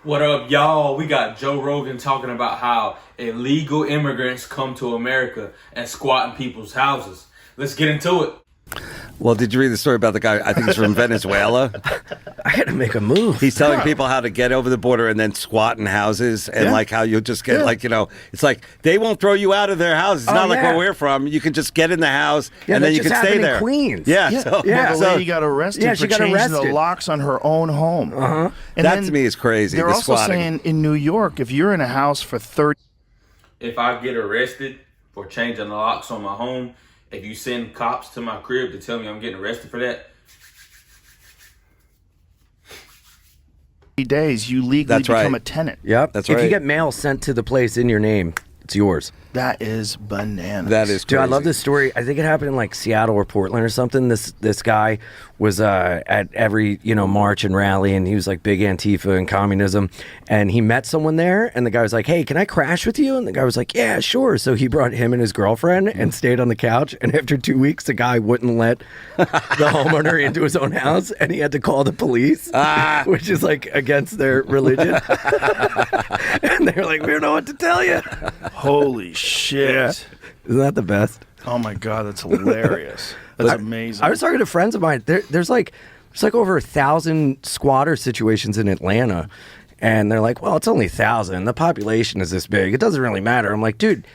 What up, y'all? We got Joe Rogan talking about how illegal immigrants come to America and squat in people's houses. Let's get into it. Well, did you read the story about the guy, I think he's from Venezuela? I had to make a move. He's telling people how to get over the border and then squat in houses and like how you'll just get it's like they won't throw you out of their house. It's not like where we're from. You can just get in the house and then you can stay there. In Queens. Yeah. Well, the lady got arrested for changing the locks on her own home. And that to me is crazy. They're also saying in New York, if you're in a house for 30... If I get arrested for changing the locks on my home, if you send cops to my crib to tell me I'm getting arrested for that, days, you legally become a tenant. Yep. That's right. If you get mail sent to the place in your name, it's yours. That is bananas. That is crazy. Dude, I love this story. I think it happened in like Seattle or Portland or something. This guy was at every march and rally, and he was like big Antifa and communism. And he met someone there, and the guy was like, "Hey, can I crash with you?" And the guy was like, "Yeah, sure." So he brought him and his girlfriend and stayed on the couch. And after 2 weeks, the guy wouldn't let the homeowner into his own house, and he had to call the police, which is like against their religion. And they were like, "We don't know what to tell you." Holy shit. Yeah. Isn't that the best? Oh my God, that's hilarious. That's amazing. I was talking to friends of mine. There's like over 1,000 squatter situations in Atlanta. And they're like, well, it's only 1,000. The population is this big. It doesn't really matter. I'm like, dude,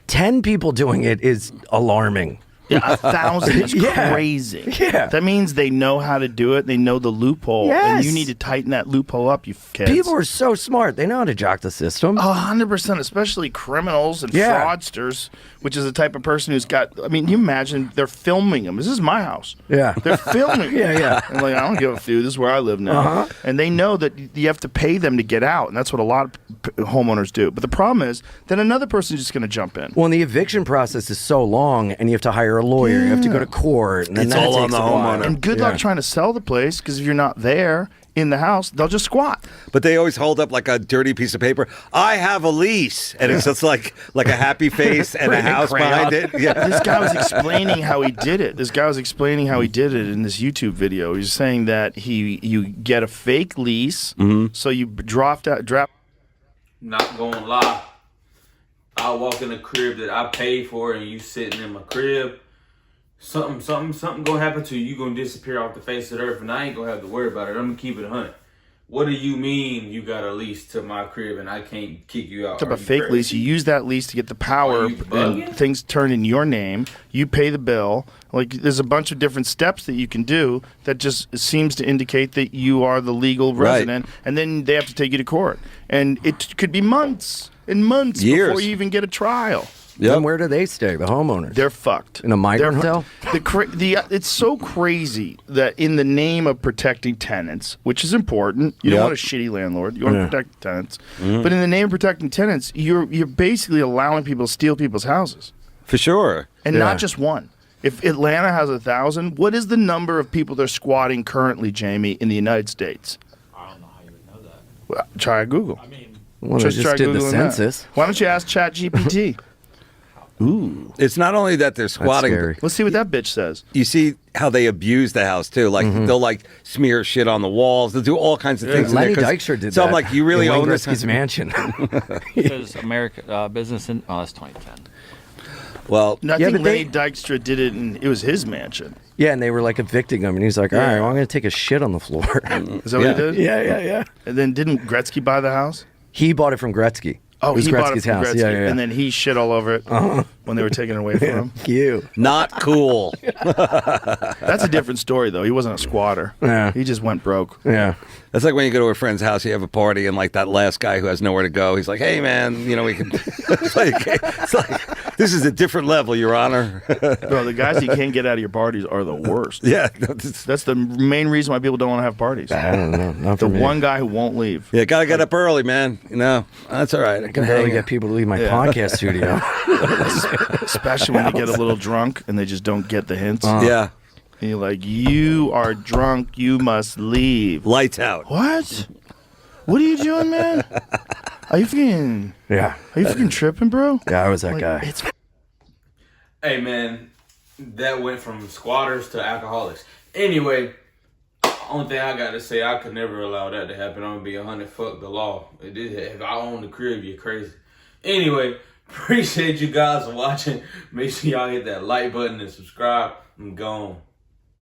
10 people doing it is alarming. Yeah, 1,000 is crazy. Yeah. That means they know how to do it. They know the loophole. Yes. And you need to tighten that loophole up, you kids. People are so smart. They know how to jock the system. 100%, especially criminals and fraudsters, which is the type of person who's got, I mean, you imagine they're filming them. This is my house. Yeah. They're filming. Yeah. And like, I don't give a few. This is where I live now. And they know that you have to pay them to get out. And that's what a lot of homeowners do. But the problem is that another person is just going to jump in. Well, and the eviction process is so long, and you have to hire a lawyer. You have to go to court. And then It's all on the homeowner. And good luck trying to sell the place, because if you're not there in the house, they'll just squat. But they always hold up like a dirty piece of paper. I have a lease, and it's just like a happy face and a house behind it. Yeah. This guy was explaining how he did it. In this YouTube video. He's saying that you get a fake lease, so you drop. not gonna lie, I'll walk in the crib that I paid for and you sitting in my crib. Something gonna happen to you. You gonna disappear off the face of the earth, and I ain't gonna have to worry about it. I'm gonna keep it 100. What do you mean you got a lease to my crib and I can't kick you out? Up a fake lease. You use that lease to get the power and things turn in your name. You pay the bill. Like, there's a bunch of different steps that you can do that just seems to indicate that you are the legal resident, and then they have to take you to court. And it could be months and months before you even get a trial. Then where do they stay, the homeowners? They're fucked. In a migrant hotel? It's so crazy that in the name of protecting tenants, which is important, you don't want a shitty landlord. You want to protect tenants. But in the name of protecting tenants, you're basically allowing people to steal people's houses. For sure. And not just one. If Atlanta has 1,000, what is the number of people they're squatting currently, Jamie, in the United States? I don't know how you would know that. Well, try Google. I mean, Well, they just did the census. Why don't you ask ChatGPT? Ooh. It's not only that they're squatting. scary. Let's see what that bitch says. You see how they abuse the house too. Like they'll like smear shit on the walls. They'll do all kinds of things. in there, Lenny 'cause- Dykstra did that. So I'm like, you really in Wayne own this Gretzky's mansion. because America business in that's 2010. Well, No, I Yeah, think but Lenny they- Dykstra did it, and it was his mansion. Yeah, and they were like evicting him, and he's like, all right, well, I'm going to take a shit on the floor. Is that what he did? Yeah. And then didn't Gretzky buy the house? He bought it from Gretzky. Oh, it was he Gretzky's bought it from house. Gretzky, Yeah. and then he shit all over it when they were taking it away from him. You. not cool. That's a different story, though. He wasn't a squatter. Yeah. He just went broke. Yeah. That's like when you go to a friend's house, you have a party, and like that last guy who has nowhere to go, he's like, "Hey, man, we can." it's like this is a different level, Your Honor. Bro, the guys you can't get out of your parties are the worst. Yeah, That's the main reason why people don't want to have parties. I don't know. Not for The me. one guy who won't leave. yeah, gotta get up early, man. That's all right. I I can barely get people to leave my podcast studio. Especially when they get a little drunk and they just don't get the hints. Yeah, And you're like, you are drunk, you must leave. lights out. What? What are you doing, man? Are you freaking tripping, bro? Yeah, I was that Like, guy. It's Hey man, that went from squatters to alcoholics. Anyway, Only thing I gotta say, I could never allow that to happen. I'm gonna be 100. Fuck the law. If I own the crib, you're crazy. Anyway, appreciate you guys watching. Make sure y'all hit that like button and subscribe. I'm gone.